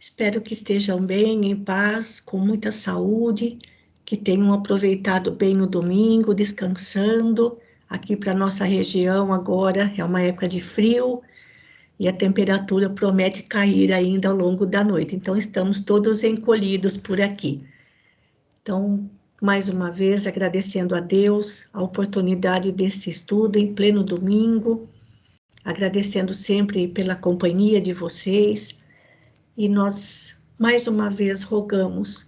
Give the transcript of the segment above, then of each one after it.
Espero que estejam bem, em paz, com muita saúde, que tenham aproveitado bem o domingo, descansando. Aqui para nossa região agora é uma época de frio e a temperatura promete cair ainda ao longo da noite. Então estamos todos encolhidos por aqui. Então, mais uma vez, agradecendo a Deus a oportunidade desse estudo em pleno domingo, agradecendo sempre pela companhia de vocês, e nós, mais uma vez, rogamos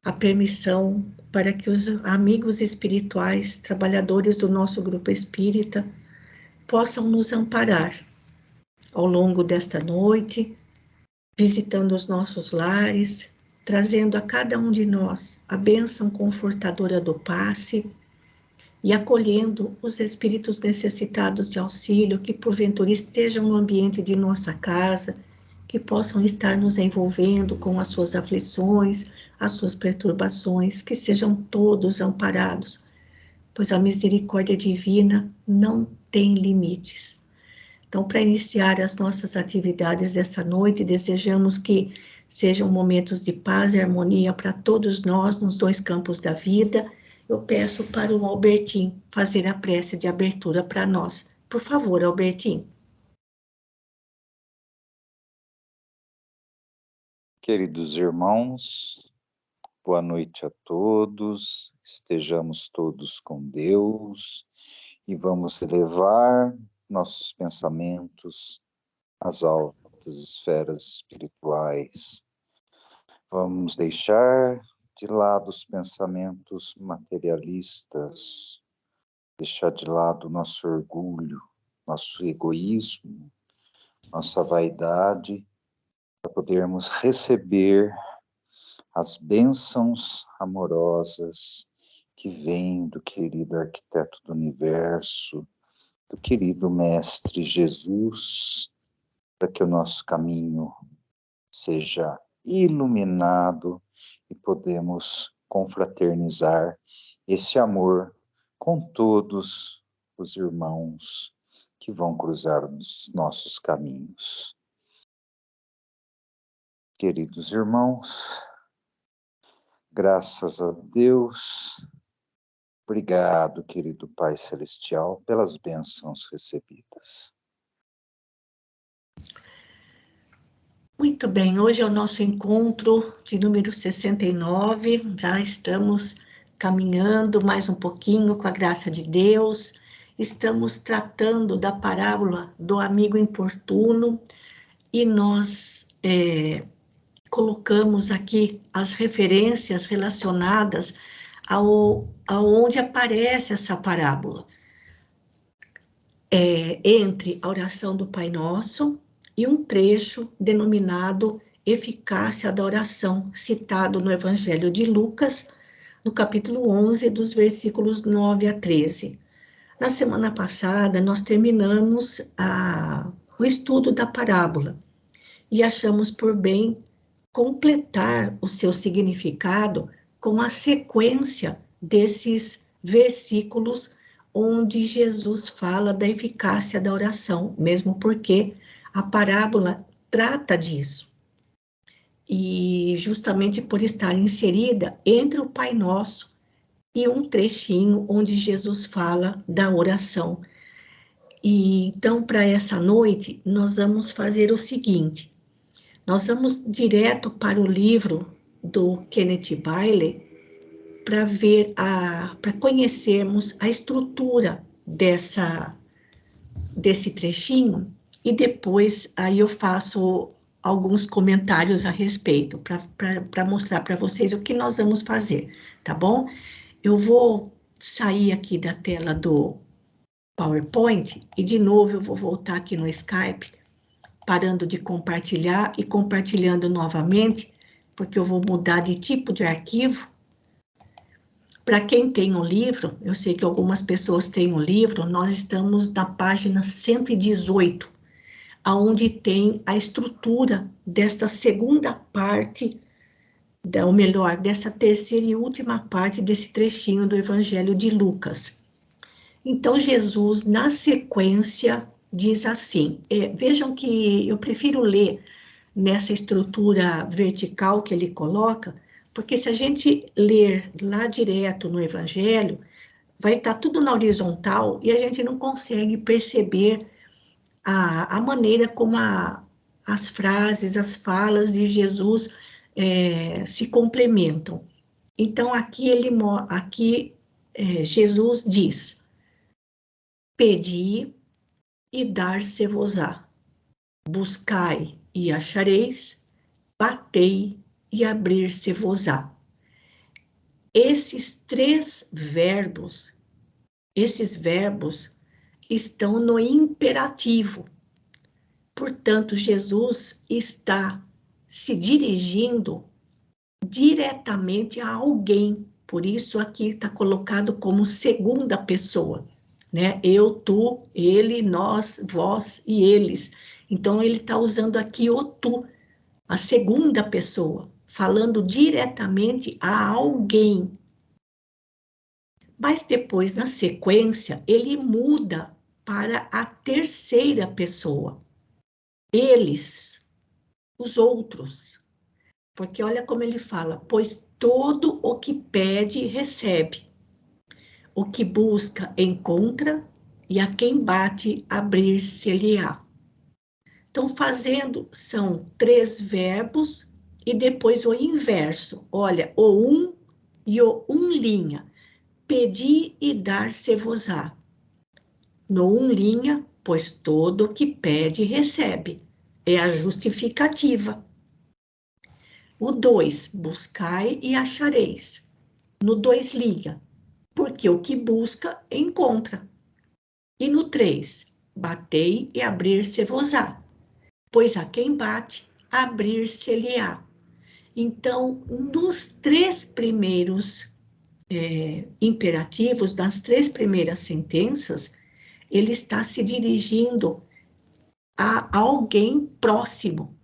a permissão para que os amigos espirituais, trabalhadores do nosso grupo espírita, possam nos amparar ao longo desta noite, visitando os nossos lares, trazendo a cada um de nós a bênção confortadora do passe e acolhendo os espíritos necessitados de auxílio que porventura estejam no ambiente de nossa casa, que possam estar nos envolvendo com as suas aflições, as suas perturbações, que sejam todos amparados, pois a misericórdia divina não tem limites. Então, para iniciar as nossas atividades dessa noite, desejamos que sejam momentos de paz e harmonia para todos nós nos dois campos da vida. Eu peço para o Albertinho fazer a prece de abertura para nós. Por favor, Albertinho. Queridos irmãos, boa noite a todos, estejamos todos com Deus e vamos elevar nossos pensamentos às altas esferas espirituais. Vamos deixar de lado os pensamentos materialistas, deixar de lado nosso orgulho, nosso egoísmo, nossa vaidade, para podermos receber as bênçãos amorosas que vêm do querido arquiteto do universo, do querido Mestre Jesus, para que o nosso caminho seja iluminado e podemos confraternizar esse amor com todos os irmãos que vão cruzar os nossos caminhos. Queridos irmãos, graças a Deus, obrigado, querido Pai Celestial, pelas bênçãos recebidas. Muito bem, hoje é o nosso encontro de número 69, já estamos caminhando mais um pouquinho com a graça de Deus, estamos tratando da parábola do amigo importuno e nós colocamos aqui as referências relacionadas aonde aparece essa parábola, entre a oração do Pai Nosso e um trecho denominado Eficácia da Oração, citado no Evangelho de Lucas, no capítulo 11, dos versículos 9 a 13. Na semana passada, nós terminamos o estudo da parábola e achamos por bem completar o seu significado com a sequência desses versículos onde Jesus fala da eficácia da oração, mesmo porque a parábola trata disso. E justamente por estar inserida entre o Pai Nosso e um trechinho onde Jesus fala da oração. E então, para essa noite, nós vamos fazer o seguinte: nós vamos direto para o livro do Kenneth Bailey para ver para conhecermos a estrutura desse trechinho, e depois aí eu faço alguns comentários a respeito, para mostrar para vocês o que nós vamos fazer, tá bom? Eu vou sair aqui da tela do PowerPoint e de novo eu vou voltar aqui no Skype, parando de compartilhar e compartilhando novamente, porque eu vou mudar de tipo de arquivo. Para quem tem o livro, eu sei que algumas pessoas têm o livro, nós estamos na página 118, onde tem a estrutura desta segunda parte, ou melhor, dessa terceira e última parte desse trechinho do Evangelho de Lucas. Então, Jesus, na sequência, diz assim, vejam que eu prefiro ler nessa estrutura vertical que ele coloca, porque se a gente ler lá direto no Evangelho, vai estar tudo na horizontal e a gente não consegue perceber a maneira como as frases, as falas de Jesus se complementam. Então, aqui Jesus diz: pedi e dar-se-vos-á, buscai e achareis, batei e abrir-se-vos-á. Esses verbos estão no imperativo. Portanto, Jesus está se dirigindo diretamente a alguém. Por isso aqui está colocado como segunda pessoa, né? Eu, tu, ele, nós, vós e eles. Então, ele está usando aqui o tu, a segunda pessoa, falando diretamente a alguém. Mas depois, na sequência, ele muda para a terceira pessoa. Eles, os outros. Porque olha como ele fala: pois todo o que pede, recebe. O que busca, encontra, e a quem bate, abrir-se-lhe-á. Então, são 3 verbos, e depois o inverso. Olha, o um e o linha. Pedi e dar-se-vos-á. No linha, pois todo o que pede, recebe. É a justificativa. O 2, buscai e achareis. No 2, linha, porque o que busca, encontra. E no 3, batei e abrir-se-vos-á. Pois a quem bate, abrir-se-lhe-á. Então, nos 3 primeiros imperativos, nas 3 primeiras sentenças, ele está se dirigindo a alguém próximo,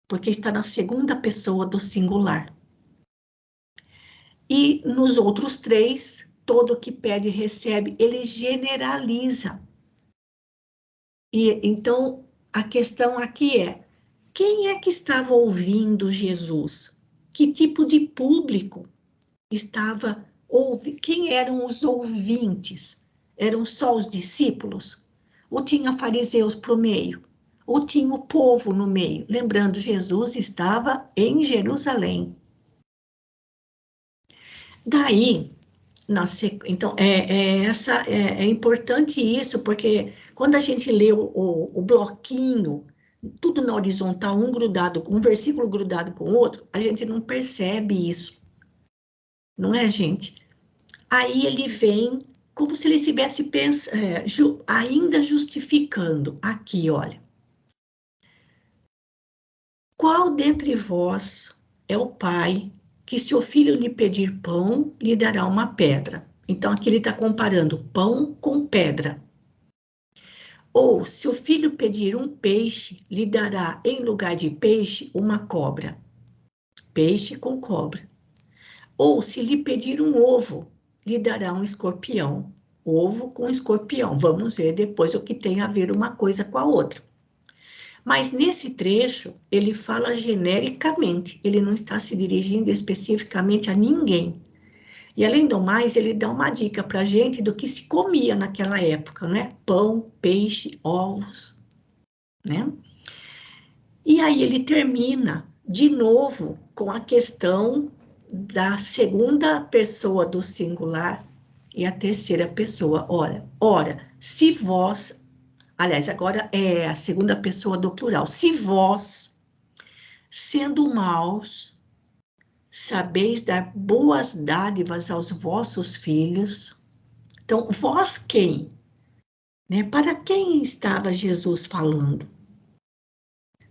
porque está na segunda pessoa do singular. E nos outros 3, todo que pede recebe, ele generaliza. E então a questão aqui é: quem é que estava ouvindo Jesus? Que tipo de público estava ouvindo? Quem eram os ouvintes? Eram só os discípulos? Ou tinha fariseus para o meio? Ou tinha o povo no meio? Lembrando, Jesus estava em Jerusalém. Daí, então, é importante isso, porque quando a gente lê o bloquinho, tudo na horizontal, um versículo grudado com o outro, a gente não percebe isso, não é, gente? Aí ele vem como se ele estivesse ainda justificando aqui, olha. Qual dentre vós é o pai que, se o filho lhe pedir pão, lhe dará uma pedra? Então, aqui ele está comparando pão com pedra. Ou, se o filho pedir um peixe, lhe dará, em lugar de peixe, uma cobra. Peixe com cobra. Ou, se lhe pedir um ovo, lhe dará um escorpião. Ovo com escorpião. Vamos ver depois o que tem a ver uma coisa com a outra. Mas nesse trecho, ele fala genericamente, ele não está se dirigindo especificamente a ninguém. E, além do mais, ele dá uma dica para a gente do que se comia naquela época, né? Pão, peixe, ovos, né? E aí ele termina, de novo, com a questão da segunda pessoa do singular e a terceira pessoa. Ora, se vós... Aliás, agora é a segunda pessoa do plural. Se vós, sendo maus, sabeis dar boas dádivas aos vossos filhos. Então, vós quem? Né? Para quem estava Jesus falando?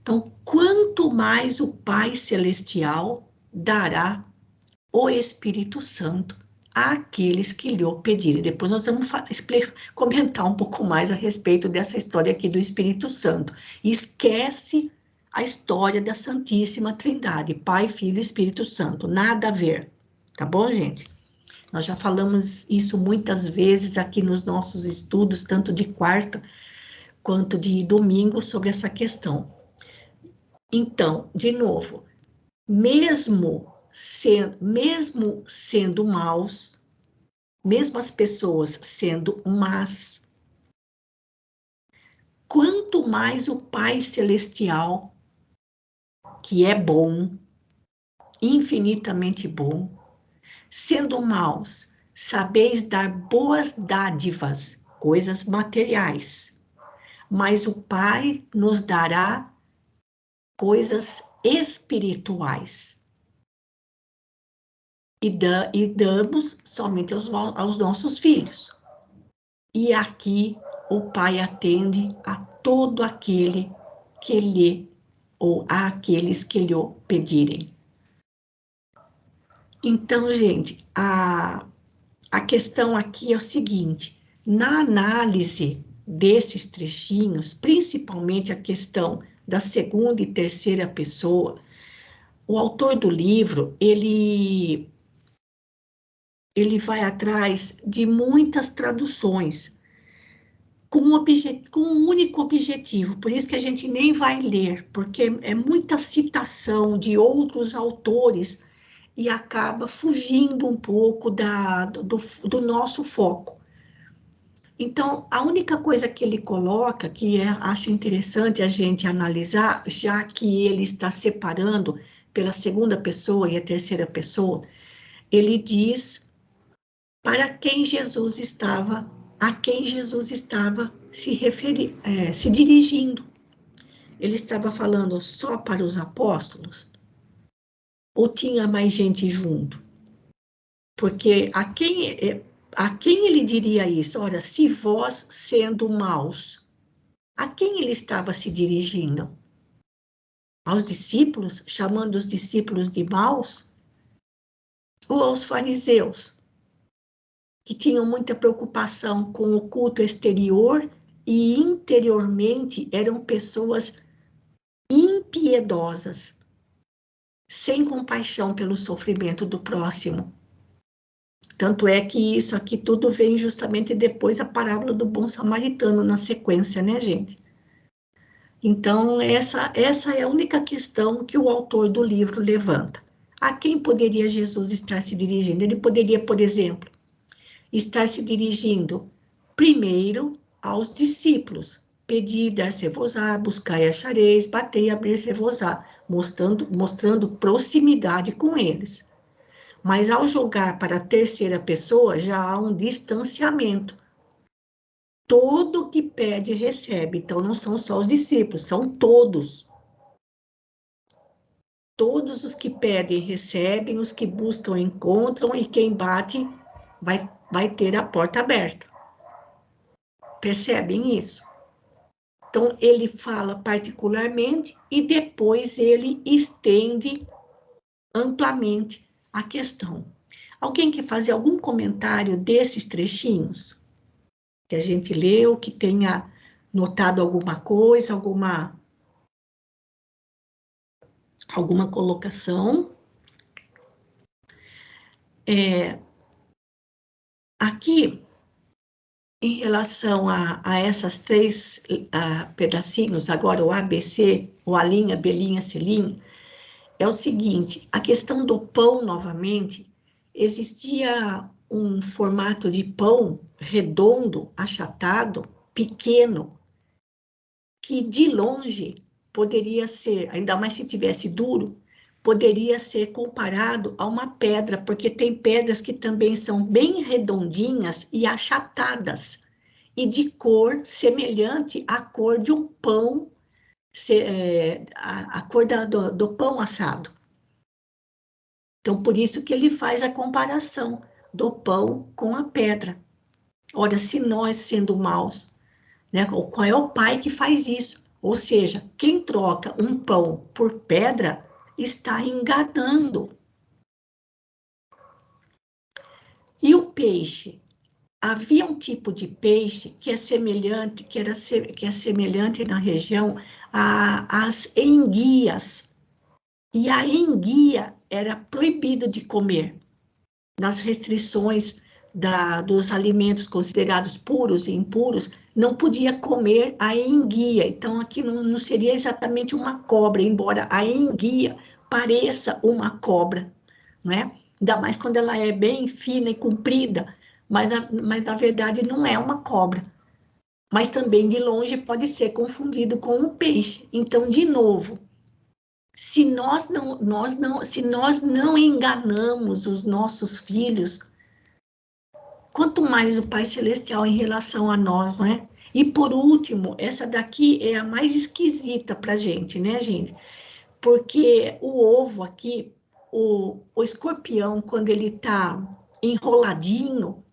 Então, quanto mais o Pai Celestial dará o Espírito Santo àqueles que lhe o pedirem. Depois nós vamos comentar um pouco mais a respeito dessa história aqui do Espírito Santo. Esquece a história da Santíssima Trindade, Pai, Filho e Espírito Santo. Nada a ver. Tá bom, gente? Nós já falamos isso muitas vezes aqui nos nossos estudos, tanto de quarta quanto de domingo, sobre essa questão. Então, de novo, mesmo sendo maus, mesmo as pessoas sendo más, quanto mais o Pai Celestial, que é bom, infinitamente bom, sendo maus, sabeis dar boas dádivas, coisas materiais, mas o Pai nos dará coisas espirituais. E damos somente aos nossos filhos. E aqui o Pai atende a todo aquele que lhe, ou àqueles que lhe pedirem. Então, gente, a questão aqui é o seguinte: na análise desses trechinhos, principalmente a questão da segunda e terceira pessoa, o autor do livro, ele vai atrás de muitas traduções com um único objetivo, por isso que a gente nem vai ler, porque é muita citação de outros autores e acaba fugindo um pouco do nosso foco. Então, a única coisa que ele coloca, acho interessante a gente analisar, já que ele está separando pela segunda pessoa e a terceira pessoa, ele diz para quem Jesus estava, a quem Jesus estava se dirigindo. Ele estava falando só para os apóstolos? Ou tinha mais gente junto? Porque a quem ele diria isso? Ora, se vós sendo maus, a quem ele estava se dirigindo? Aos discípulos, chamando os discípulos de maus? Ou aos fariseus, que tinham muita preocupação com o culto exterior e interiormente eram pessoas impiedosas, sem compaixão pelo sofrimento do próximo? Tanto é que isso aqui tudo vem justamente depois da parábola do bom samaritano na sequência, né, gente? Então, essa é a única questão que o autor do livro levanta. A quem poderia Jesus estar se dirigindo? Ele poderia, por exemplo, estar se dirigindo primeiro aos discípulos. Pedi, dar-se-vos-á, buscai, achareis, batei, abrir-se-vos-á, mostrando proximidade com eles. Mas ao jogar para a terceira pessoa, já há um distanciamento. Todo que pede, recebe. Então, não são só os discípulos, são todos. Todos os que pedem, recebem, os que buscam, encontram, e quem bate, vai ter a porta aberta. Percebem isso? Então, ele fala particularmente e depois ele estende amplamente a questão. Alguém quer fazer algum comentário desses trechinhos que a gente leu, que tenha notado alguma coisa, alguma colocação? Aqui, em relação a essas três pedacinhos, agora o ABC, o A', B', C', é o seguinte: a questão do pão, novamente, existia um formato de pão redondo, achatado, pequeno, que de longe poderia ser, ainda mais se tivesse duro, poderia ser comparado a uma pedra, porque tem pedras que também são bem redondinhas e achatadas, e de cor semelhante à cor de um pão, a cor do pão assado. Então, por isso que ele faz a comparação do pão com a pedra. Ora, se nós, sendo maus, né, qual é o pai que faz isso? Ou seja, quem troca um pão por pedra está enganando. E o peixe? Havia um tipo de peixe que é semelhante, que é semelhante na região às enguias. E a enguia era proibido de comer. Nas restrições dos alimentos considerados puros e impuros, não podia comer a enguia. Então, aqui não seria exatamente uma cobra, embora a enguia pareça uma cobra, né? Ainda mais quando ela é bem fina e comprida, mas na verdade não é uma cobra. Mas também de longe pode ser confundido com um peixe. Então, de novo, se nós não enganamos os nossos filhos, quanto mais o Pai Celestial em relação a nós, né? E por último, essa daqui é a mais esquisita para a gente, né, gente? Porque o ovo aqui, o escorpião, quando ele está enroladinho,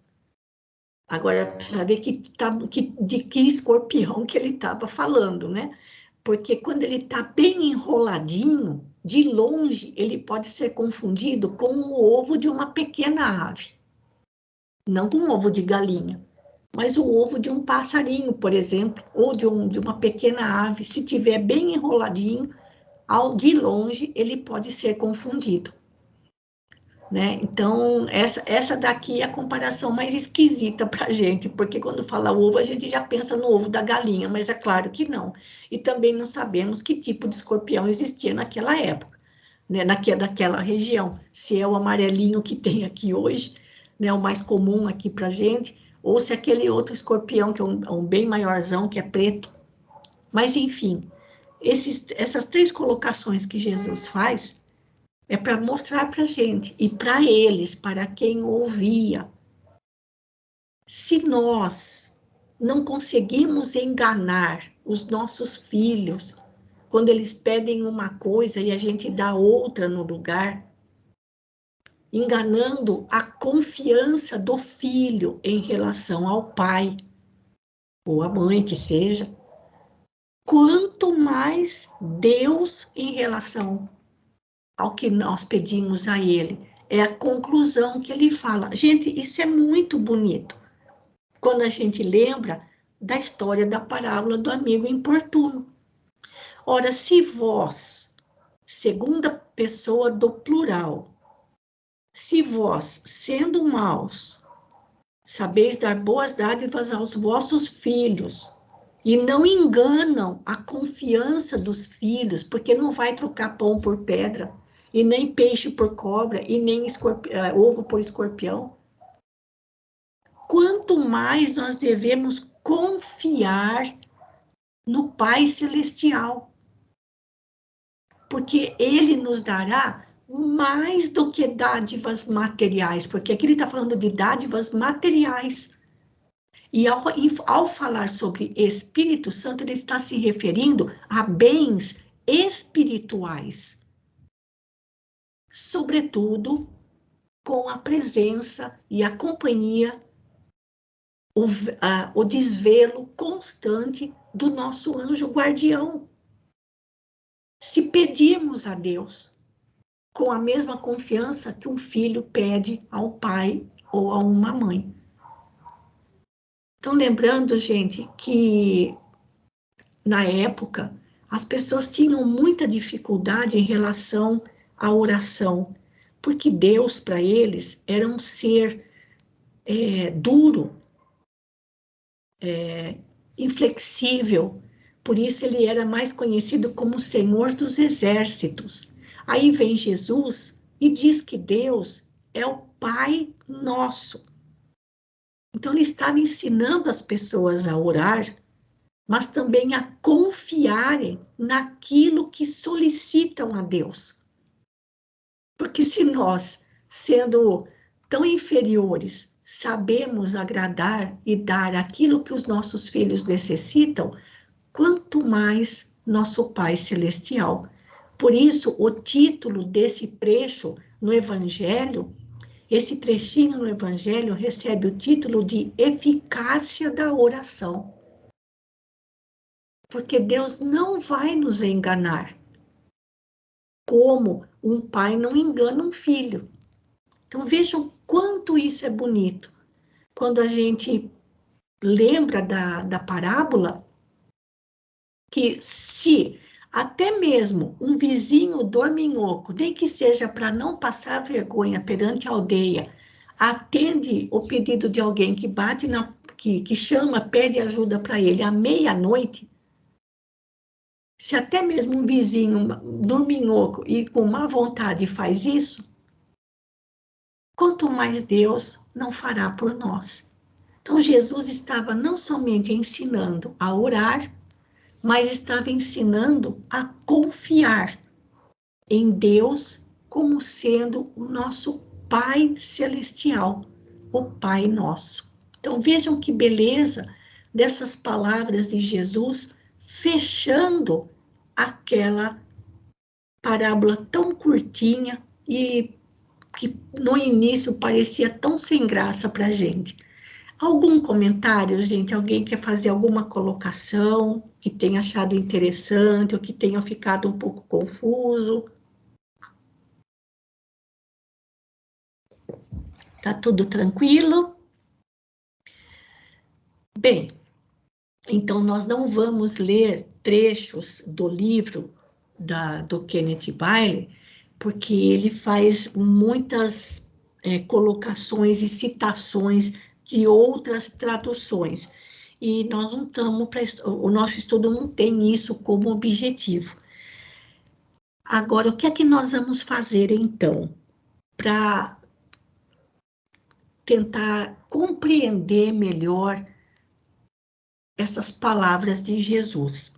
agora precisa ver de que escorpião que ele estava falando, né? Porque quando ele está bem enroladinho, de longe, ele pode ser confundido com o ovo de uma pequena ave. Não com um ovo de galinha, mas o ovo de um passarinho, por exemplo, ou de uma pequena ave. Se tiver bem enroladinho, de longe, ele pode ser confundido. Né? Então, essa daqui é a comparação mais esquisita para a gente, porque quando fala ovo, a gente já pensa no ovo da galinha, mas é claro que não. E também não sabemos que tipo de escorpião existia naquela época, né? Naquela região. Se é o amarelinho que tem aqui hoje, né? O mais comum aqui para a gente, ou se é aquele outro escorpião, que é um bem maiorzão, que é preto. Mas, enfim, essas três colocações que Jesus faz, é para mostrar para a gente e para eles, para quem ouvia. Se nós não conseguimos enganar os nossos filhos quando eles pedem uma coisa e a gente dá outra no lugar, enganando a confiança do filho em relação ao pai ou à mãe que seja, quanto mais Deus em relação ao que nós pedimos a ele. É a conclusão que ele fala. Gente, isso é muito bonito. Quando a gente lembra da história da parábola do amigo importuno. Ora, se vós, segunda pessoa do plural, se vós, sendo maus, sabeis dar boas dádivas aos vossos filhos, e não enganam a confiança dos filhos, porque não vai trocar pão por pedra, e nem peixe por cobra, e nem ovo por escorpião. Quanto mais nós devemos confiar no Pai Celestial, porque Ele nos dará mais do que dádivas materiais, porque aqui ele está falando de dádivas materiais. E ao falar sobre Espírito Santo, ele está se referindo a bens espirituais, sobretudo com a presença e a companhia, o desvelo constante do nosso anjo guardião. Se pedirmos a Deus com a mesma confiança que um filho pede ao pai ou a uma mãe. Então, lembrando, gente, que na época as pessoas tinham muita dificuldade em relação à oração, porque Deus, para eles, era um ser duro, inflexível. Por isso ele era mais conhecido como Senhor dos Exércitos. Aí vem Jesus e diz que Deus é o Pai nosso. Então ele estava ensinando as pessoas a orar, mas também a confiarem naquilo que solicitam a Deus. Porque se nós, sendo tão inferiores, sabemos agradar e dar aquilo que os nossos filhos necessitam, quanto mais nosso Pai Celestial. Por isso, o título desse trecho no Evangelho, esse trechinho no Evangelho recebe o título de Eficácia da Oração. Porque Deus não vai nos enganar, como um pai não engana um filho. Então vejam quanto isso é bonito. Quando a gente lembra da parábola, que se até mesmo um vizinho dorminhoco, nem que seja para não passar vergonha perante a aldeia, atende o pedido de alguém que bate que chama, pede ajuda para ele à meia-noite, se até mesmo um vizinho dorminhoco e com má vontade faz isso, quanto mais Deus não fará por nós. Então, Jesus estava não somente ensinando a orar, mas estava ensinando a confiar em Deus como sendo o nosso Pai Celestial, o Pai Nosso. Então, vejam que beleza dessas palavras de Jesus, fechando aquela parábola tão curtinha e que no início parecia tão sem graça para a gente. Algum comentário, gente? Alguém quer fazer alguma colocação que tenha achado interessante ou que tenha ficado um pouco confuso? Tá tudo tranquilo? Bem, então nós não vamos ler trechos do livro do Kenneth Bailey, porque ele faz muitas colocações e citações de outras traduções. E nós não estamos, o nosso estudo não tem isso como objetivo. Agora, o que é que nós vamos fazer, então, para tentar compreender melhor essas palavras de Jesus?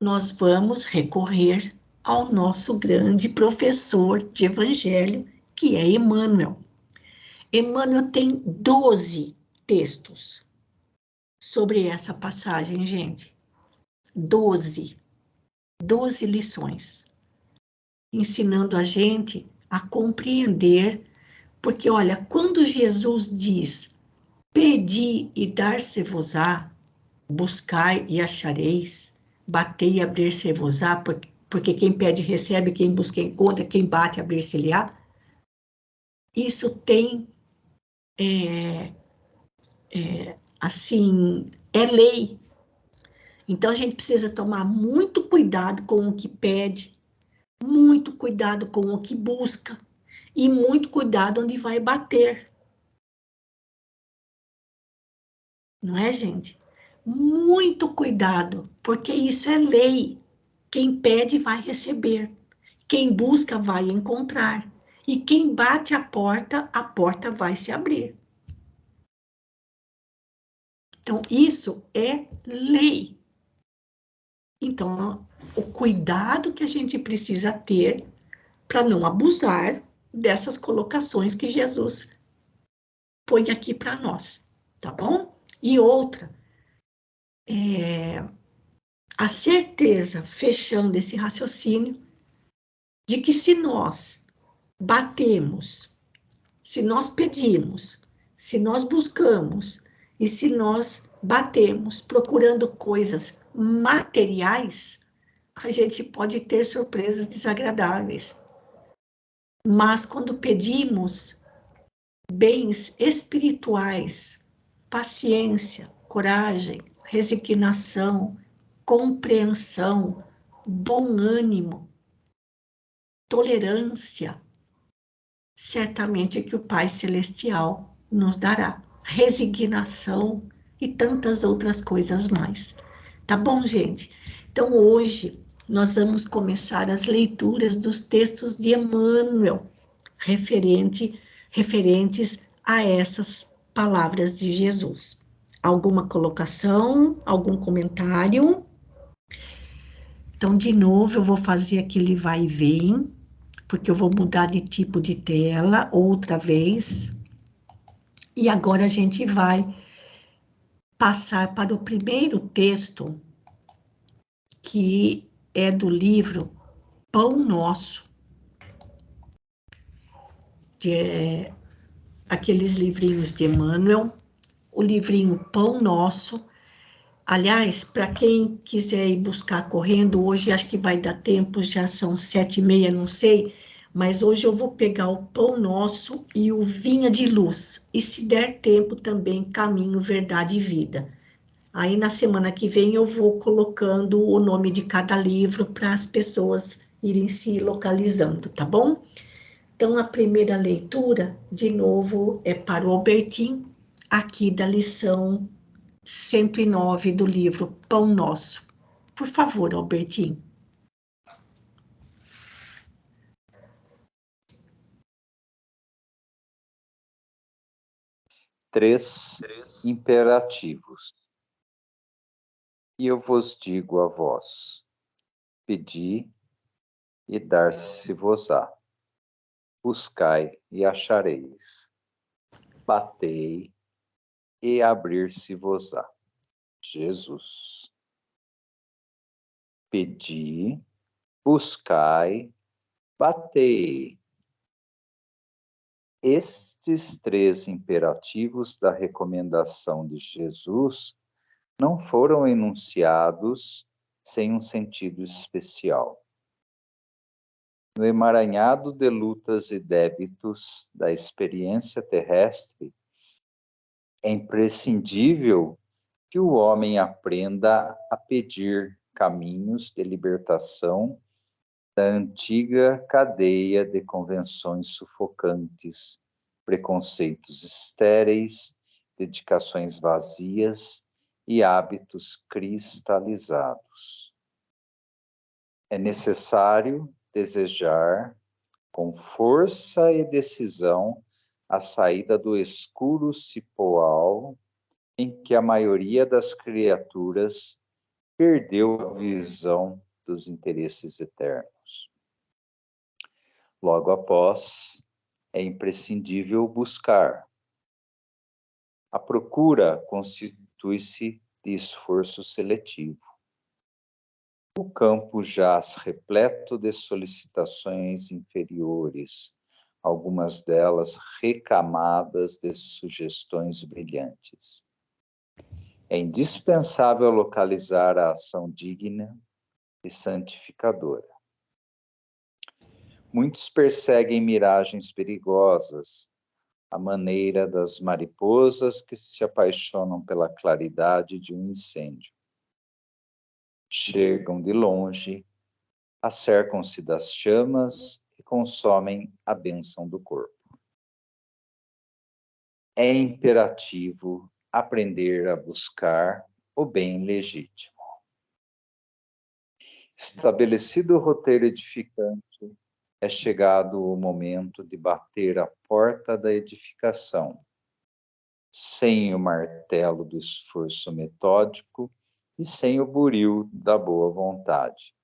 Nós vamos recorrer ao nosso grande professor de evangelho, que é Emmanuel. Emmanuel tem 12 textos sobre essa passagem, gente. 12 lições, ensinando a gente a compreender, porque, olha, quando Jesus diz, pedi e dar-se-vos-á, buscai e achareis, batei e abrir-se-vos-á, porque quem pede recebe, quem busca encontra, quem bate abrir-se-lhe-á, isso tem, assim, é lei. Então, a gente precisa tomar muito cuidado com o que pede, muito cuidado com o que busca e muito cuidado onde vai bater. Não é, gente? Muito cuidado, porque isso é lei. Quem pede vai receber. Quem busca vai encontrar. E quem bate a porta vai se abrir. Então, isso é lei. Então, o cuidado que a gente precisa ter para não abusar dessas colocações que Jesus põe aqui para nós, tá bom? E outra, a certeza, fechando esse raciocínio, de que se nós batemos, se nós pedimos, se nós buscamos e se nós batemos procurando coisas materiais, a gente pode ter surpresas desagradáveis. Mas quando pedimos bens espirituais, paciência, coragem, resignação, compreensão, bom ânimo, tolerância, certamente que o Pai Celestial nos dará. Resignação e tantas outras coisas mais. Tá bom, gente? Então, hoje, nós vamos começar as leituras dos textos de Emmanuel, referentes a essas palavras de Jesus. Alguma colocação? Algum comentário? Então, de novo, eu vou fazer aquele vai e vem, porque eu vou mudar de tipo de tela outra vez. E agora a gente vai passar para o primeiro texto, que é do livro Pão Nosso, aqueles livrinhos de Emmanuel, o livrinho Pão Nosso. Aliás, para quem quiser ir buscar correndo, hoje acho que vai dar tempo, já são 7h30, não sei, mas hoje eu vou pegar o Pão Nosso e o Vinha de Luz, e se der tempo também Caminho, Verdade e Vida. Aí na semana que vem eu vou colocando o nome de cada livro para as pessoas irem se localizando, tá bom? Então a primeira leitura, de novo, é para o Albertinho, aqui da lição 109 do livro Pão Nosso. Por favor, Albertinho. Três imperativos. E eu vos digo a vós: pedi e dar-se-vos-á. Buscai e achareis. Batei e abrir-se-vos-á. Jesus. Pedi, buscai, batei. Estes três imperativos da recomendação de Jesus não foram enunciados sem um sentido especial. No emaranhado de lutas e débitos da experiência terrestre, é imprescindível que o homem aprenda a pedir caminhos de libertação da antiga cadeia de convenções sufocantes, preconceitos estéreis, dedicações vazias e hábitos cristalizados. É necessário desejar, com força e decisão, a saída do escuro cipoal em que a maioria das criaturas perdeu a visão dos interesses eternos. Logo após, é imprescindível buscar. A procura constitui-se de esforço seletivo. O campo jaz repleto de solicitações inferiores, algumas delas recamadas de sugestões brilhantes. É indispensável localizar a ação digna e santificadora. Muitos perseguem miragens perigosas, à maneira das mariposas que se apaixonam pela claridade de um incêndio. Chegam de longe, acercam-se das chamas e consomem a bênção do corpo. É imperativo aprender a buscar o bem legítimo. Estabelecido o roteiro edificante, é chegado o momento de bater a porta da edificação, sem o martelo do esforço metódico e sem o buril da boa vontade.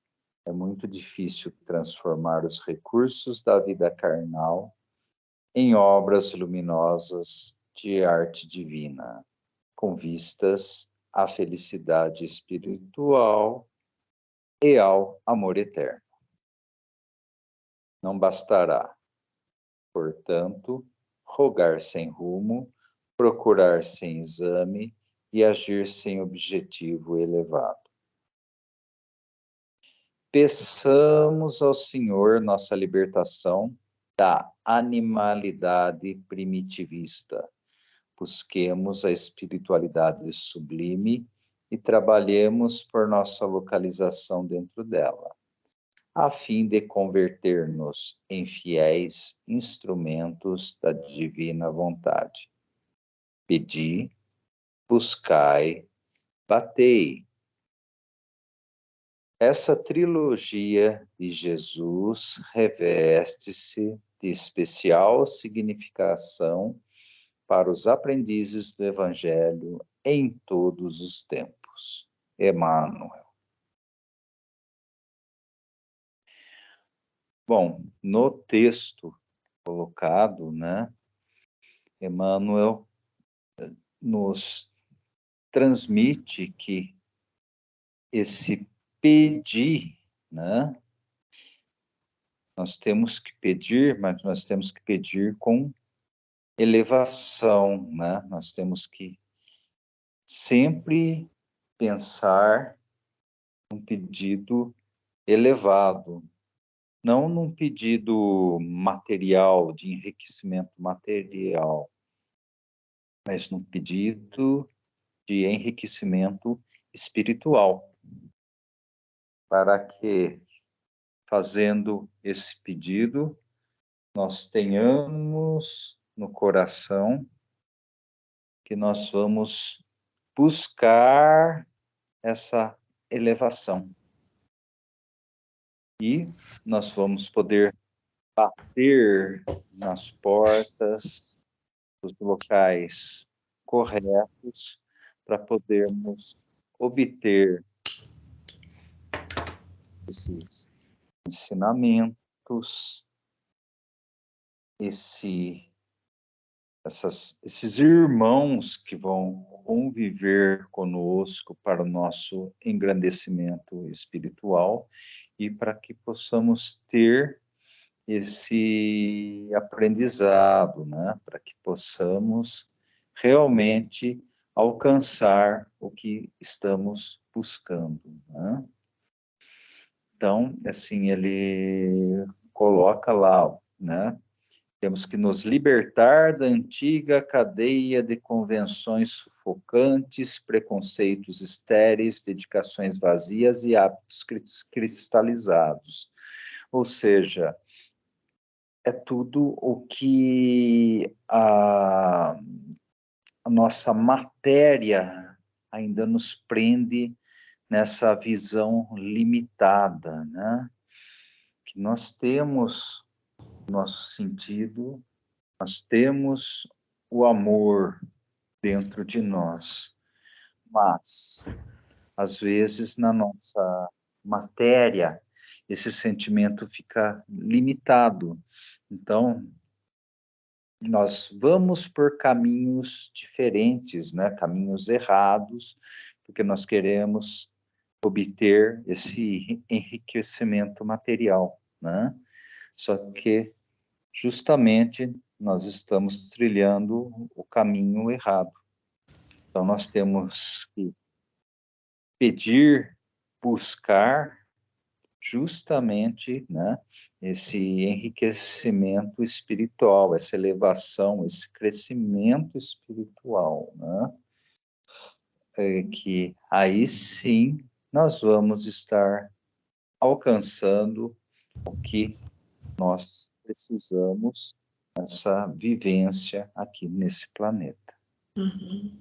É muito difícil transformar os recursos da vida carnal em obras luminosas de arte divina, com vistas à felicidade espiritual e ao amor eterno. Não bastará, portanto, rogar sem rumo, procurar sem exame e agir sem objetivo elevado. Peçamos ao Senhor nossa libertação da animalidade primitivista. Busquemos a espiritualidade sublime e trabalhemos por nossa localização dentro dela, a fim de converter-nos em fiéis instrumentos da divina vontade. Pedi, buscai, batei. Essa trilogia de Jesus reveste-se de especial significação para os aprendizes do Evangelho em todos os tempos. Emmanuel. Bom, no texto colocado, né, Emmanuel nos transmite que esse pedir, né, nós temos que pedir, mas nós temos que pedir com elevação, né? Nós temos que sempre pensar num pedido elevado, não num pedido material, de enriquecimento material, mas num pedido de enriquecimento espiritual, para que, fazendo esse pedido, nós tenhamos no coração que nós vamos buscar essa elevação. E nós vamos poder bater nas portas dos locais corretos para podermos obter esses ensinamentos, esses irmãos que vão conviver conosco para o nosso engrandecimento espiritual e para que possamos ter esse aprendizado, né? Para que possamos realmente alcançar o que estamos buscando, né? Então, assim, ele coloca lá, né? Temos que nos libertar da antiga cadeia de convenções sufocantes, preconceitos estéreis, dedicações vazias e hábitos cristalizados. Ou seja, é tudo o que a nossa matéria ainda nos prende nessa visão limitada, né? Que nós temos nosso sentido, nós temos o amor dentro de nós, mas às vezes na nossa matéria esse sentimento fica limitado. Então, nós vamos por caminhos diferentes, né? Caminhos errados, porque nós queremos obter esse enriquecimento material, né? Só que justamente nós estamos trilhando o caminho errado. Então nós temos que pedir, buscar justamente, né, esse enriquecimento espiritual, essa elevação, esse crescimento espiritual, né? Que aí sim nós vamos estar alcançando o que nós precisamos nessa vivência aqui nesse planeta. Uhum.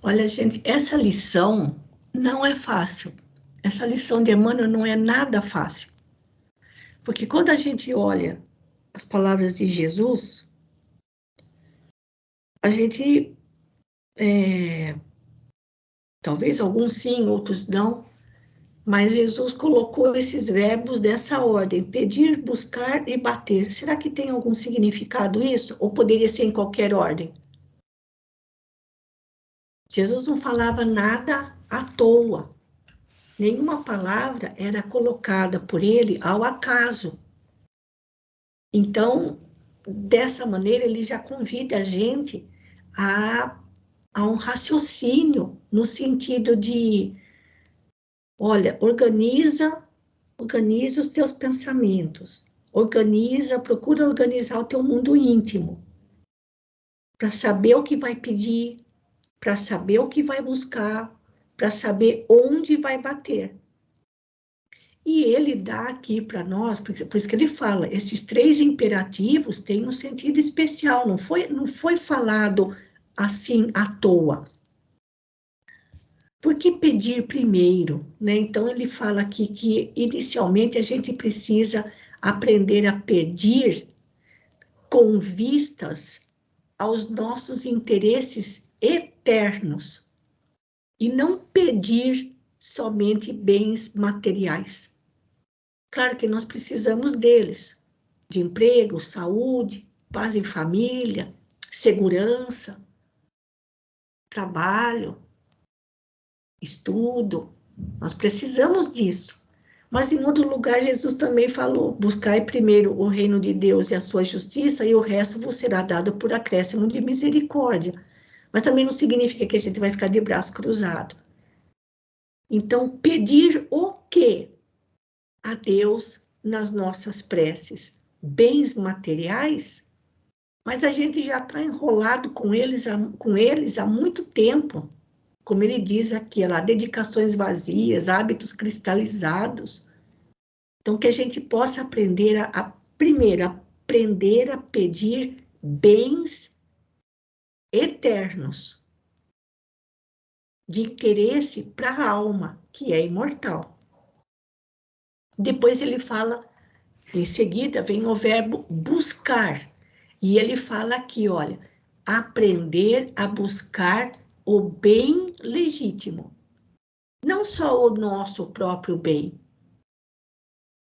Olha, gente, essa lição não é fácil. Essa lição de Emmanuel não é nada fácil. Porque quando a gente olha as palavras de Jesus, a gente, talvez alguns sim, outros não, mas Jesus colocou esses verbos dessa ordem: pedir, buscar e bater. Será que tem algum significado isso? Ou poderia ser em qualquer ordem? Jesus não falava nada à toa. Nenhuma palavra era colocada por ele ao acaso. Então, dessa maneira, ele já convida a gente a um raciocínio no sentido de, olha, organiza os teus pensamentos, procura organizar o teu mundo íntimo, para saber o que vai pedir, para saber o que vai buscar, para saber onde vai bater. E ele dá aqui para nós, por isso que ele fala, esses 3 imperativos têm um sentido especial, não foi falado assim à toa. Por que pedir primeiro, né? Então ele fala aqui que inicialmente a gente precisa aprender a pedir com vistas aos nossos interesses eternos e não pedir somente bens materiais. Claro que nós precisamos deles, de emprego, saúde, paz em família, segurança, trabalho, estudo, nós precisamos disso. Mas em outro lugar, Jesus também falou: buscai primeiro o reino de Deus e a sua justiça, e o resto vos será dado por acréscimo de misericórdia. Mas também não significa que a gente vai ficar de braço cruzado. Então, pedir o quê a Deus nas nossas preces? Bens materiais? Mas a gente já está enrolado com eles há muito tempo. Como ele diz aqui, lá, dedicações vazias, hábitos cristalizados. Então, que a gente possa aprender primeiro, aprender a pedir bens eternos, de interesse para a alma, que é imortal. Depois ele fala, em seguida vem o verbo buscar, e ele fala aqui, olha, aprender a buscar o bem legítimo. Não só o nosso próprio bem,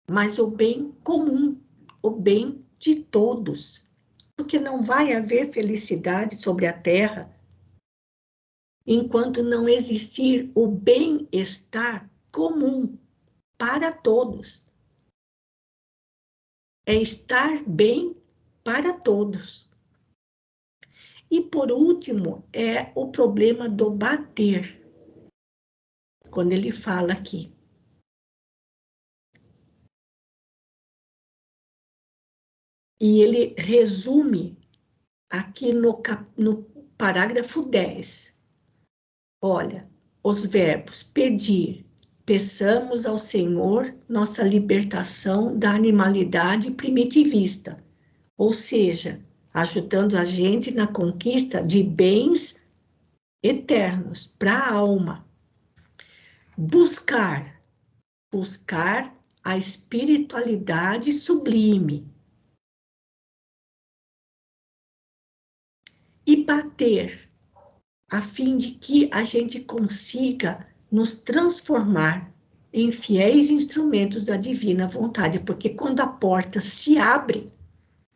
mas o bem comum, o bem de todos. Porque não vai haver felicidade sobre a terra enquanto não existir o bem-estar comum para todos. É estar bem para todos. E por último, é o problema do bater, quando ele fala aqui. E ele resume aqui no parágrafo 10. Olha, os verbos pedir, peçamos ao Senhor nossa libertação da animalidade primitivista, ou seja, ajudando a gente na conquista de bens eternos para a alma. Buscar, buscar a espiritualidade sublime. E bater, a fim de que a gente consiga nos transformar em fiéis instrumentos da divina vontade, porque quando a porta se abre,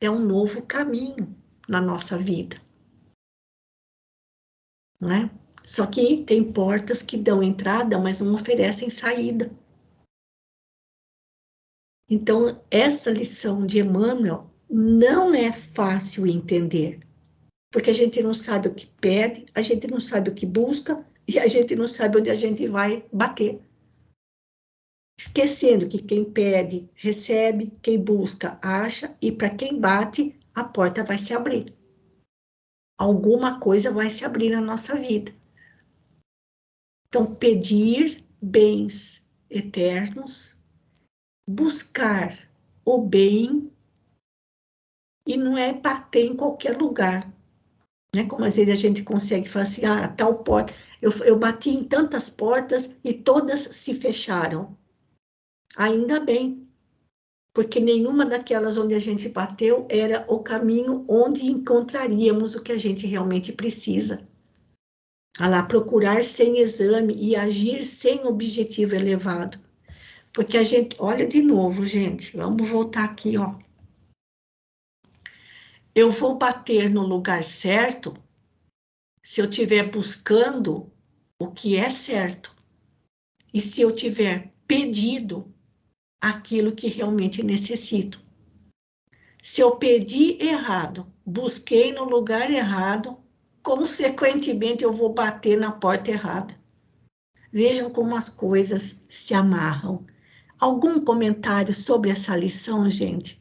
é um novo caminho na nossa vida, não é? Só que tem portas que dão entrada, mas não oferecem saída. Então, essa lição de Emmanuel não é fácil entender, porque a gente não sabe o que pede, a gente não sabe o que busca, e a gente não sabe onde a gente vai bater. Esquecendo que quem pede, recebe, quem busca, acha, e para quem bate, a porta vai se abrir. Alguma coisa vai se abrir na nossa vida. Então, pedir bens eternos, buscar o bem, e não é bater em qualquer lugar. Né? Como às vezes a gente consegue falar assim, tal porta, eu bati em tantas portas e todas se fecharam. Ainda bem, porque nenhuma daquelas onde a gente bateu era o caminho onde encontraríamos o que a gente realmente precisa. A lá, procurar sem exame e agir sem objetivo elevado. Porque a gente, olha de novo, gente, vamos voltar aqui, ó. Eu vou bater no lugar certo se eu estiver buscando o que é certo. E se eu tiver pedido aquilo que realmente necessito. Se eu pedi errado, busquei no lugar errado, consequentemente eu vou bater na porta errada. Vejam como as coisas se amarram. Algum comentário sobre essa lição, gente?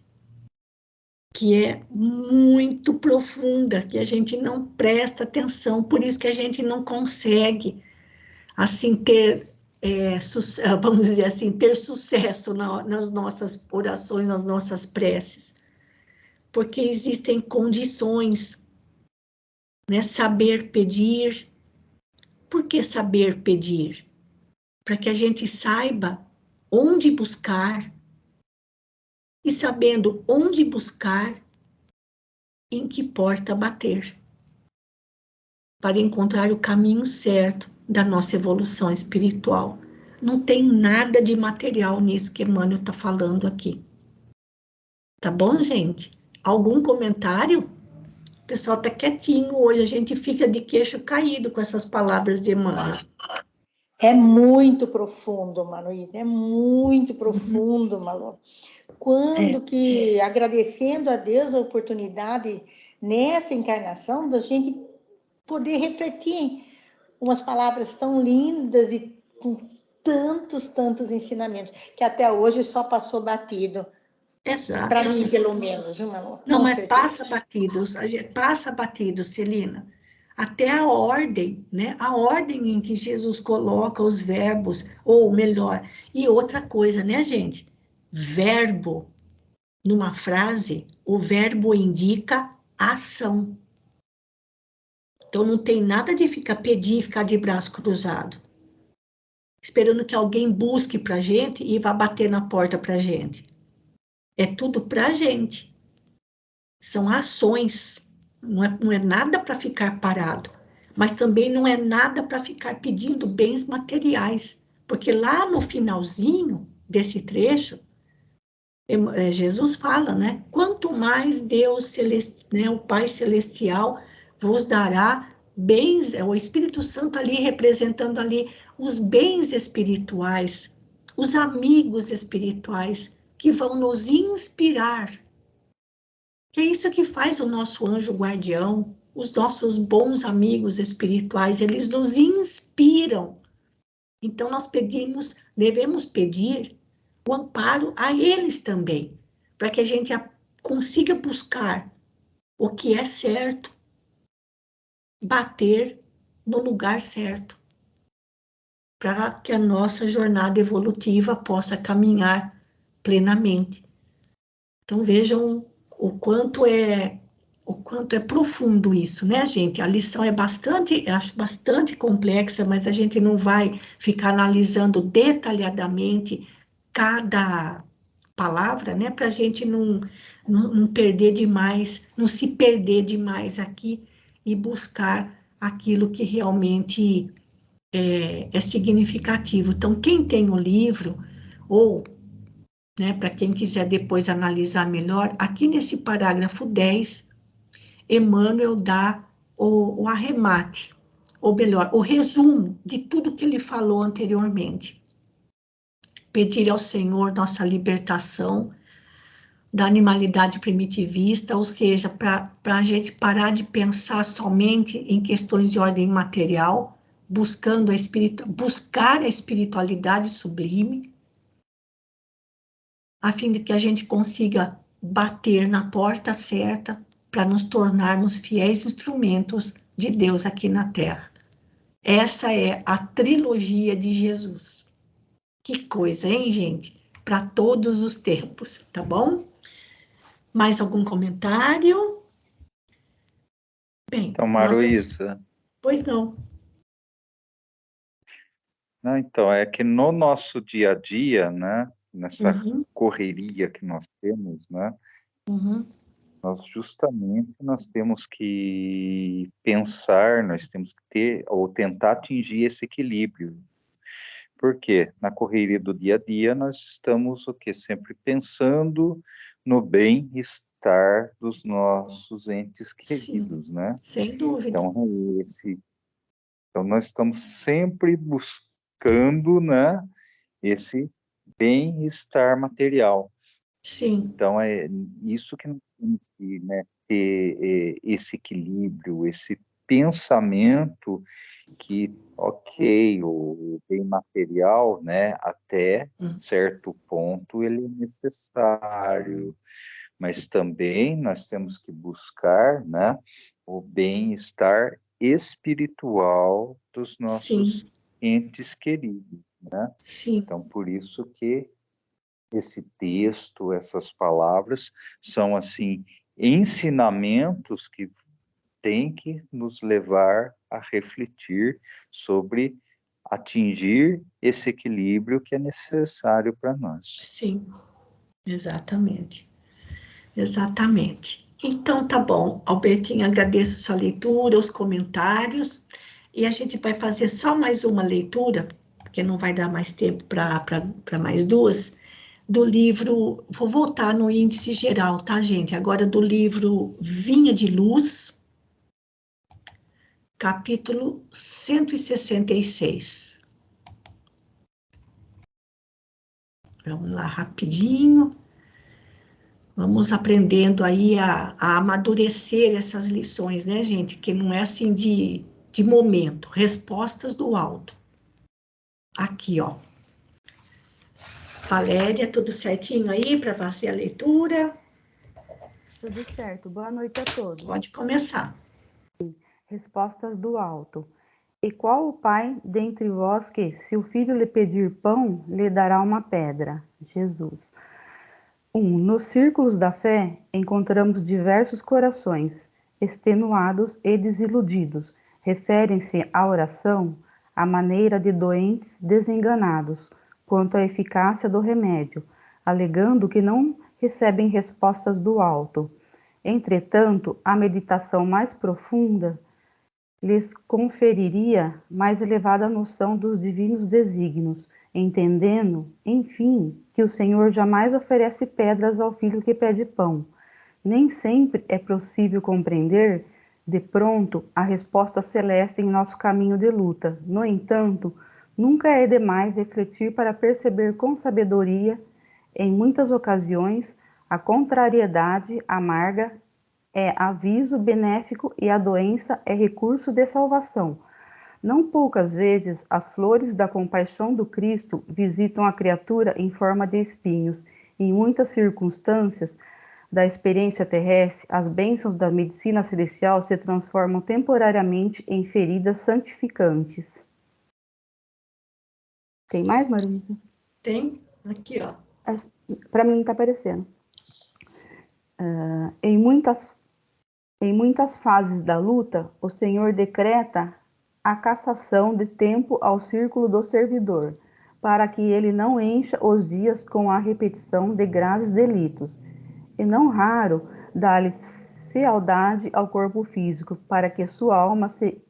Que é muito profunda, que a gente não presta atenção, por isso que a gente não consegue, assim, ter, vamos dizer assim, ter sucesso nas nossas orações, nas nossas preces. Porque existem condições, né? Saber pedir. Por que saber pedir? Para que a gente saiba onde buscar, e sabendo onde buscar, em que porta bater, para encontrar o caminho certo da nossa evolução espiritual. Não tem nada de material nisso que Emmanuel está falando aqui. Tá bom, gente? Algum comentário? O pessoal está quietinho hoje, a gente fica de queixo caído com essas palavras de Emmanuel. É muito profundo, Manuíta, é muito profundo, Malu. Quando que, agradecendo a Deus a oportunidade nessa encarnação, da gente poder refletir umas palavras tão lindas e com tantos ensinamentos, que até hoje só passou batido. Exato. Para mim, pelo menos, viu, Malu? Não, mas passa batido, Celina. Até a ordem, né? A ordem em que Jesus coloca os verbos, ou melhor, e outra coisa, né, gente? Verbo, numa frase, o verbo indica ação. Então não tem nada de ficar pedir e ficar de braço cruzado, esperando que alguém busque para a gente e vá bater na porta para a gente. É tudo para a gente. São ações, não é nada para ficar parado, mas também não é nada para ficar pedindo bens materiais, porque lá no finalzinho desse trecho, Jesus fala, né? Quanto mais Deus, né, o Pai Celestial, vos dará bens, é o Espírito Santo ali representando ali os bens espirituais, os amigos espirituais que vão nos inspirar. Que é isso que faz o nosso anjo guardião, os nossos bons amigos espirituais, eles nos inspiram. Então nós devemos pedir o amparo a eles também, para que a gente consiga buscar o que é certo, bater no lugar certo, para que a nossa jornada evolutiva possa caminhar plenamente. Então vejam o quanto é profundo isso, né, gente? A lição é acho bastante complexa, mas a gente não vai ficar analisando detalhadamente cada palavra, né, para a gente não perder demais, não se perder demais aqui e buscar aquilo que realmente é significativo. Então, quem tem o livro, ou, né, para quem quiser depois analisar melhor, aqui nesse parágrafo 10, Emmanuel dá o arremate, ou melhor, o resumo de tudo que ele falou anteriormente. Pedir ao Senhor nossa libertação da animalidade primitivista, ou seja, para a gente parar de pensar somente em questões de ordem material, buscar a espiritualidade sublime, a fim de que a gente consiga bater na porta certa para nos tornarmos fiéis instrumentos de Deus aqui na Terra. Essa é a trilogia de Jesus. Que coisa, hein, gente? Para todos os tempos, tá bom? Mais algum comentário? Bem, Então, nós vamos... Maruísa, Pois não. não, então, é que no nosso dia a dia, né, nessa Uhum, correria que nós temos, né, uhum, nós temos que pensar, nós temos que ter, ou tentar atingir esse equilíbrio. Porque na correria do dia a dia nós estamos o que sempre pensando no bem-estar dos nossos entes sim, queridos, né? sem dúvida. Então então nós estamos sempre buscando, né, esse bem-estar material. Sim, Então é isso que nós temos que, né, ter esse equilíbrio, esse pensamento que, ok, o bem material, né, até hum, certo ponto ele é necessário, mas também nós temos que buscar, né, o bem-estar espiritual dos nossos sim, entes queridos, né? sim, Então, por isso que esse texto, essas palavras são assim ensinamentos que tem que nos levar a refletir sobre atingir esse equilíbrio que é necessário para nós. sim, exatamente. Exatamente. Então, tá bom, Albertinho, agradeço sua leitura, os comentários, e a gente vai fazer só mais uma leitura, porque não vai dar mais tempo para mais duas, do livro, vou voltar no índice geral, tá, gente? Agora do livro Vinha de Luz, capítulo 166. Vamos lá, rapidinho. Vamos aprendendo aí a amadurecer essas lições, né, gente? Que não é assim de momento. Respostas do alto. Aqui, ó. Valéria, tudo certinho aí para fazer a leitura? Tudo certo. Boa noite a todos. Pode começar. Respostas do alto. E qual o pai dentre vós que, se o filho lhe pedir pão, lhe dará uma pedra? Jesus. 1. Nos círculos da fé, encontramos diversos corações, extenuados e desiludidos. Referem-se à oração à maneira de doentes desenganados quanto à eficácia do remédio, alegando que não recebem respostas do alto. Entretanto, a meditação mais profunda lhes conferiria mais elevada noção dos divinos desígnios, entendendo, enfim, que o Senhor jamais oferece pedras ao filho que pede pão. Nem sempre é possível compreender, de pronto, a resposta celeste em nosso caminho de luta. No entanto, nunca é demais refletir para perceber com sabedoria, em muitas ocasiões, a contrariedade amarga é aviso benéfico e a doença é recurso de salvação. Não poucas vezes as flores da compaixão do Cristo visitam a criatura em forma de espinhos. Em muitas circunstâncias da experiência terrestre, as bênçãos da medicina celestial se transformam temporariamente em feridas santificantes. Tem mais, Marisa? Tem? Aqui, ó. Para mim não está aparecendo. Em muitas fases da luta, o Senhor decreta a cassação de tempo ao círculo do servidor, para que ele não encha os dias com a repetição de graves delitos. E não raro, dá-lhe fealdade ao corpo físico, para que sua alma se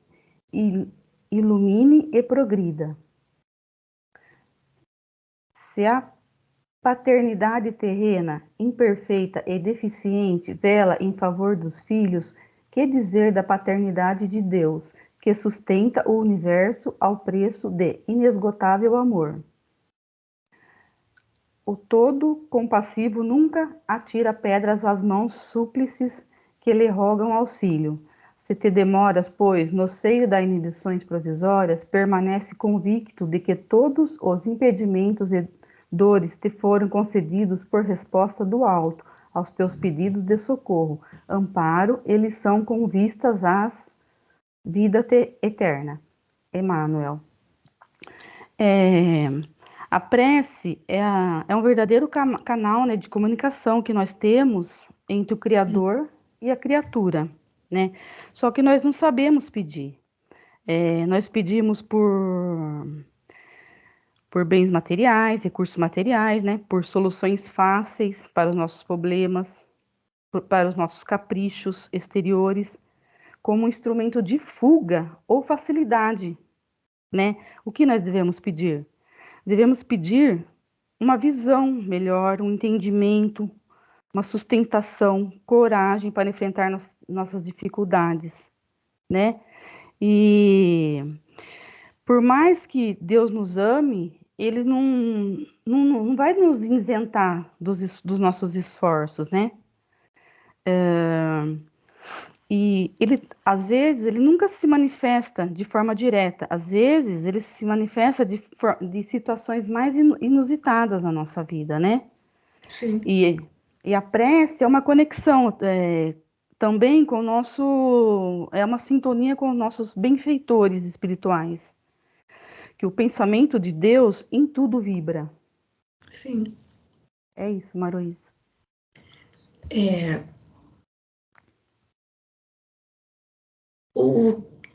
ilumine e progrida. Se a paternidade terrena, imperfeita e deficiente, vela em favor dos filhos, que dizer da paternidade de Deus, que sustenta o universo ao preço de inesgotável amor? O todo compassivo nunca atira pedras às mãos súplices que lhe rogam auxílio. Se te demoras, pois, no seio das inibições provisórias, permanece convicto de que todos os impedimentos e dores te foram concedidos por resposta do alto aos teus pedidos de socorro, amparo, eles são com vistas às vida eterna. Emmanuel. A prece é um verdadeiro canal, né, de comunicação que nós temos entre o Criador e a criatura, né? Só que nós não sabemos pedir. Nós pedimos por bens materiais, recursos materiais, né? Por soluções fáceis para os nossos problemas, para os nossos caprichos exteriores, como um instrumento de fuga ou facilidade, né? O que nós devemos pedir? Devemos pedir uma visão melhor, um entendimento, uma sustentação, coragem para enfrentar nossas dificuldades, né? E por mais que Deus nos ame, Ele não vai nos isentar dos nossos esforços, né? E ele, às vezes, ele nunca se manifesta de forma direta. Às vezes, ele se manifesta de situações mais inusitadas na nossa vida, né? Sim. E a prece é uma conexão também com o nosso... É uma sintonia com os nossos benfeitores espirituais. Que o pensamento de Deus em tudo vibra. Sim. É isso, Maroísa.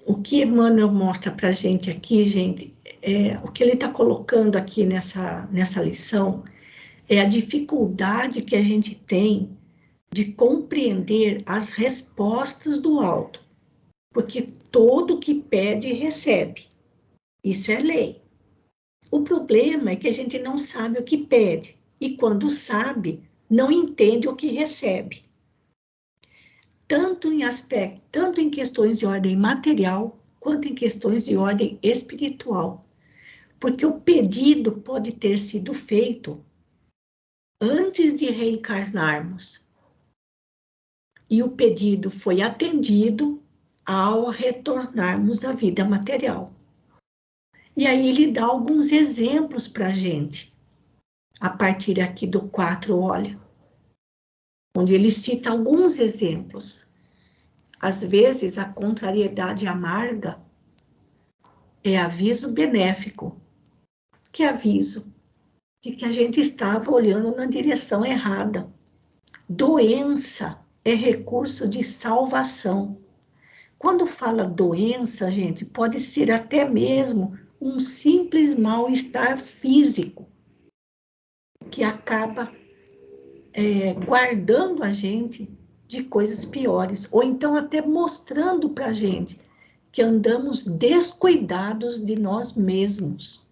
O que Emmanuel mostra para a gente aqui, gente, o que ele está colocando aqui nessa lição é a dificuldade que a gente tem de compreender as respostas do alto, porque todo que pede recebe, isso é lei. O problema é que a gente não sabe o que pede, e quando sabe, não entende o que recebe. Tanto em questões de ordem material, quanto em questões de ordem espiritual. Porque o pedido pode ter sido feito antes de reencarnarmos. E o pedido foi atendido ao retornarmos à vida material. E aí ele dá alguns exemplos para a gente, a partir aqui do 4, olha, onde ele cita alguns exemplos. Às vezes, a contrariedade amarga é aviso benéfico. Que aviso? De que a gente estava olhando na direção errada. Doença é recurso de salvação. Quando fala doença, gente, pode ser até mesmo um simples mal-estar físico, que acaba guardando a gente de coisas piores, ou então até mostrando para a gente que andamos descuidados de nós mesmos.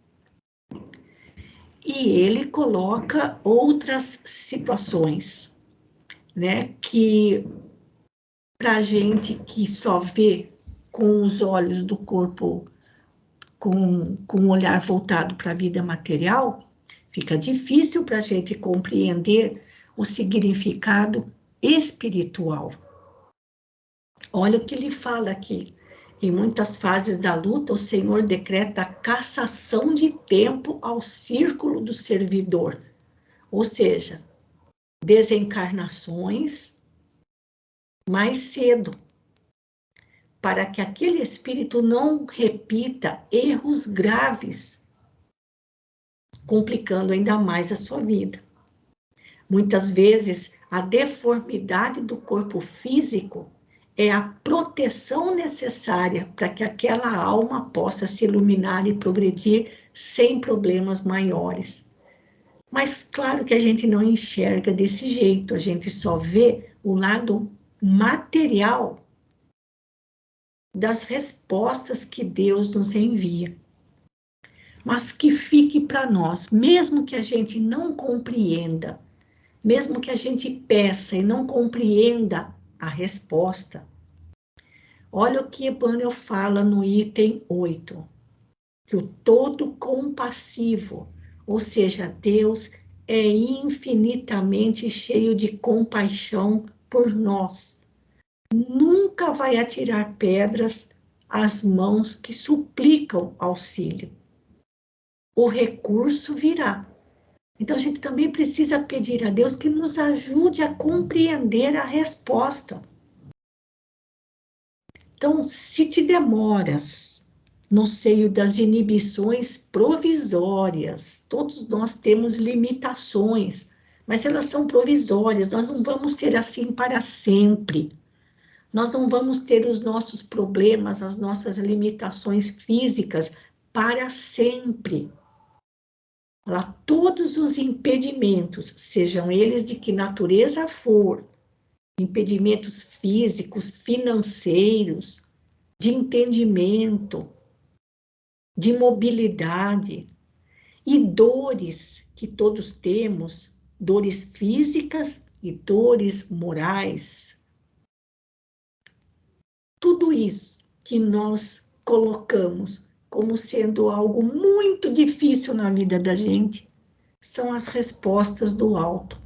E ele coloca outras situações, né, que para a gente que só vê com os olhos do corpo, com o olhar voltado para a vida material, fica difícil para a gente compreender o significado espiritual. Olha o que ele fala aqui. Em muitas fases da luta, o Senhor decreta a cassação de tempo ao círculo do servidor, ou seja, desencarnações mais cedo, para que aquele espírito não repita erros graves, complicando ainda mais a sua vida. Muitas vezes, a deformidade do corpo físico é a proteção necessária para que aquela alma possa se iluminar e progredir sem problemas maiores. Mas claro que a gente não enxerga desse jeito, a gente só vê o lado material das respostas que Deus nos envia. Mas que fique para nós, mesmo que a gente não compreenda, mesmo que a gente peça e não compreenda a resposta, olha o que Emmanuel fala no item 8, que o todo compassivo, ou seja, Deus é infinitamente cheio de compaixão por nós. Nunca vai atirar pedras às mãos que suplicam auxílio. O recurso virá. Então, a gente também precisa pedir a Deus que nos ajude a compreender a resposta. Então, se te demoras no seio das inibições provisórias, todos nós temos limitações, mas elas são provisórias, nós não vamos ser assim para sempre. Nós não vamos ter os nossos problemas, as nossas limitações físicas para sempre. Lá, todos os impedimentos, sejam eles de que natureza for, impedimentos físicos, financeiros, de entendimento, de mobilidade e dores que todos temos, dores físicas e dores morais. Tudo isso que nós colocamos como sendo algo muito difícil na vida da gente, são as respostas do alto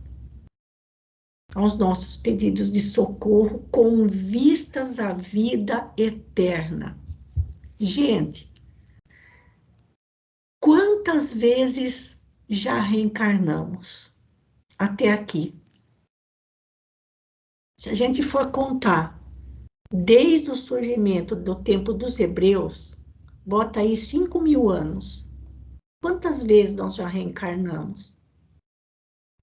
aos nossos pedidos de socorro com vistas à vida eterna. Gente, quantas vezes já reencarnamos até aqui? Se a gente for contar, desde o surgimento do tempo dos hebreus, bota aí 5.000 anos. Quantas vezes nós já reencarnamos?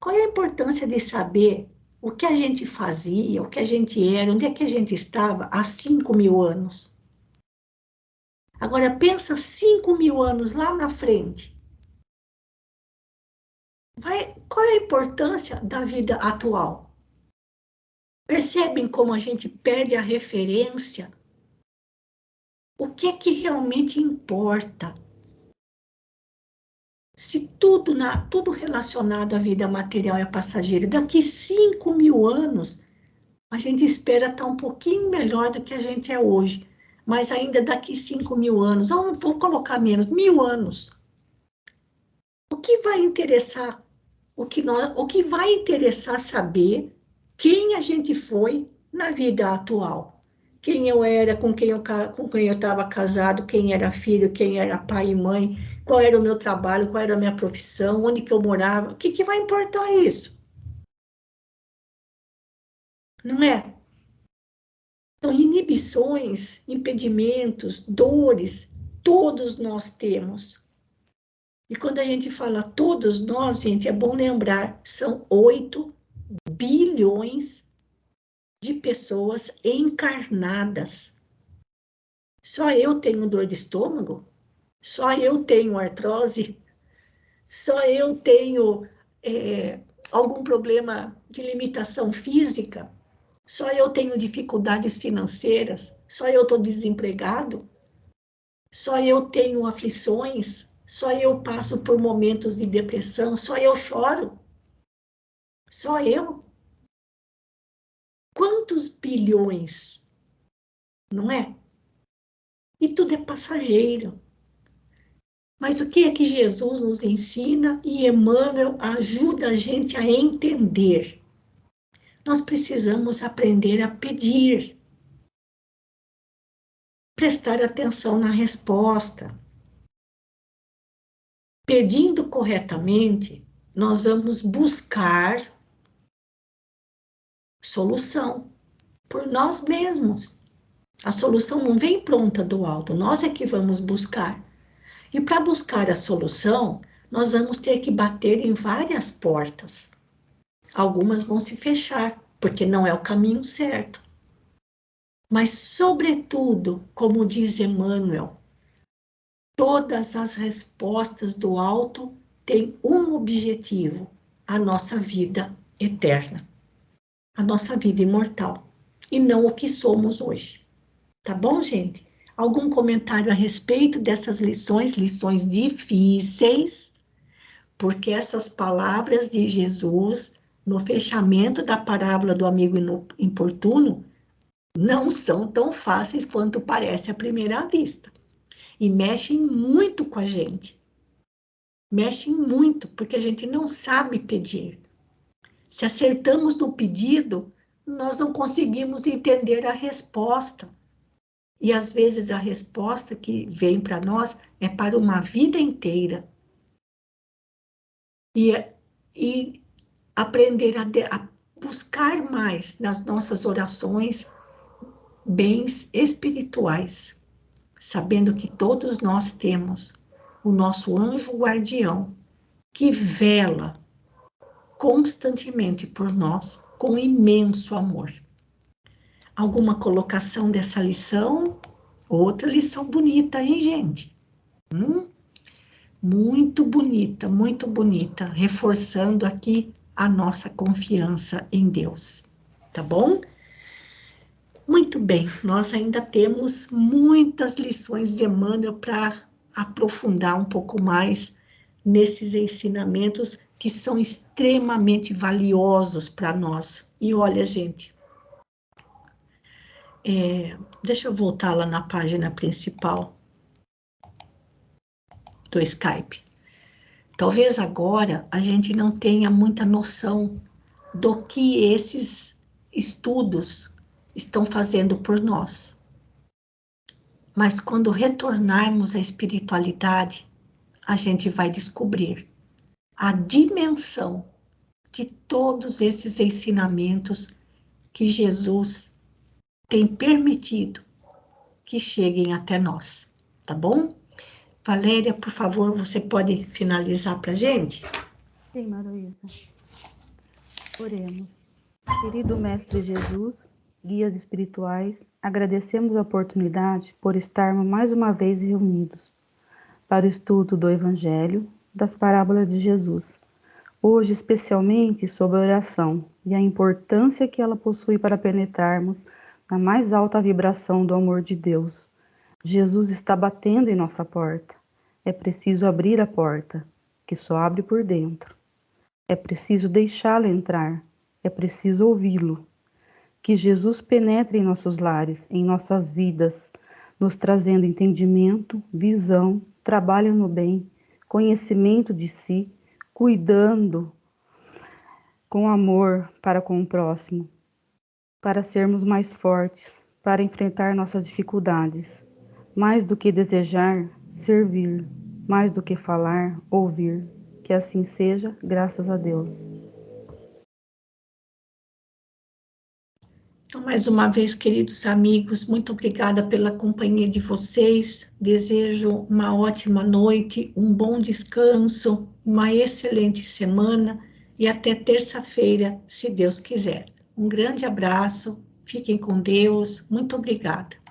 Qual é a importância de saber o que a gente fazia, o que a gente era, onde é que a gente estava há 5.000 anos? Agora, pensa 5.000 anos lá na frente. Qual é a importância da vida atual? Percebem como a gente perde a referência? O que é que realmente importa? Se tudo relacionado à vida material é passageiro, daqui 5.000 anos, a gente espera estar um pouquinho melhor do que a gente é hoje. Mas ainda daqui 5.000 anos, vou colocar menos, 1.000 anos. O que vai interessar? O que vai interessar saber quem a gente foi na vida atual? Quem eu era, com quem eu estava casado, quem era filho, quem era pai e mãe, qual era o meu trabalho, qual era a minha profissão, onde que eu morava, o que vai importar isso? Não é? Então, inibições, impedimentos, dores, todos nós temos. E quando a gente fala todos nós, gente, é bom lembrar, são 8 bilhões de pessoas encarnadas. Só eu tenho dor de estômago? Só eu tenho artrose? Só eu tenho algum problema de limitação física? Só eu tenho dificuldades financeiras? Só eu estou desempregado? Só eu tenho aflições? Só eu passo por momentos de depressão? Só eu choro? Só eu? Quantos bilhões, não é? E tudo é passageiro. Mas o que é que Jesus nos ensina e Emmanuel ajuda a gente a entender? Nós precisamos aprender a pedir, prestar atenção na resposta. Pedindo corretamente, nós vamos buscar solução por nós mesmos. A solução não vem pronta do alto, nós é que vamos buscar. E para buscar a solução, nós vamos ter que bater em várias portas. Algumas vão se fechar, porque não é o caminho certo. Mas, sobretudo, como diz Emmanuel, todas as respostas do alto têm um objetivo: a nossa vida eterna, a nossa vida imortal, e não o que somos hoje. Tá bom, gente? Algum comentário a respeito dessas lições difíceis, porque essas palavras de Jesus, no fechamento da parábola do amigo importuno, não são tão fáceis quanto parece à primeira vista. E mexem muito com a gente. Mexem muito, porque a gente não sabe pedir. Se acertamos no pedido, nós não conseguimos entender a resposta. E às vezes a resposta que vem para nós é para uma vida inteira. E aprender a buscar mais nas nossas orações bens espirituais, sabendo que todos nós temos o nosso anjo guardião, que vela constantemente por nós com imenso amor. Alguma colocação dessa lição? Outra lição bonita, hein, gente? Muito bonita, reforçando aqui a nossa confiança em Deus, tá bom? Muito bem, nós ainda temos muitas lições de Emmanuel para aprofundar um pouco mais nesses ensinamentos que são extremamente valiosos para nós. E olha, gente, deixa eu voltar lá na página principal do Skype. Talvez agora a gente não tenha muita noção do que esses estudos estão fazendo por nós. Mas quando retornarmos à espiritualidade, a gente vai descobrir a dimensão de todos esses ensinamentos que Jesus tem permitido que cheguem até nós, tá bom? Valéria, por favor, você pode finalizar para a gente? Sim, Maruísa. Oremos. Querido Mestre Jesus, guias espirituais, agradecemos a oportunidade por estarmos mais uma vez reunidos para o estudo do Evangelho, das parábolas de Jesus. Hoje, especialmente sobre a oração e a importância que ela possui para penetrarmos na mais alta vibração do amor de Deus. Jesus está batendo em nossa porta. É preciso abrir a porta, que só abre por dentro. É preciso deixá-lo entrar. É preciso ouvi-lo. Que Jesus penetre em nossos lares, em nossas vidas, nos trazendo entendimento, visão, trabalho no bem, conhecimento de si, cuidando com amor para com o próximo, para sermos mais fortes, para enfrentar nossas dificuldades. Mais do que desejar, servir. Mais do que falar, ouvir. Que assim seja, graças a Deus. Então, mais uma vez, queridos amigos, muito obrigada pela companhia de vocês. Desejo uma ótima noite, um bom descanso, uma excelente semana e até terça-feira, se Deus quiser. Um grande abraço Fiquem com Deus. Muito obrigada.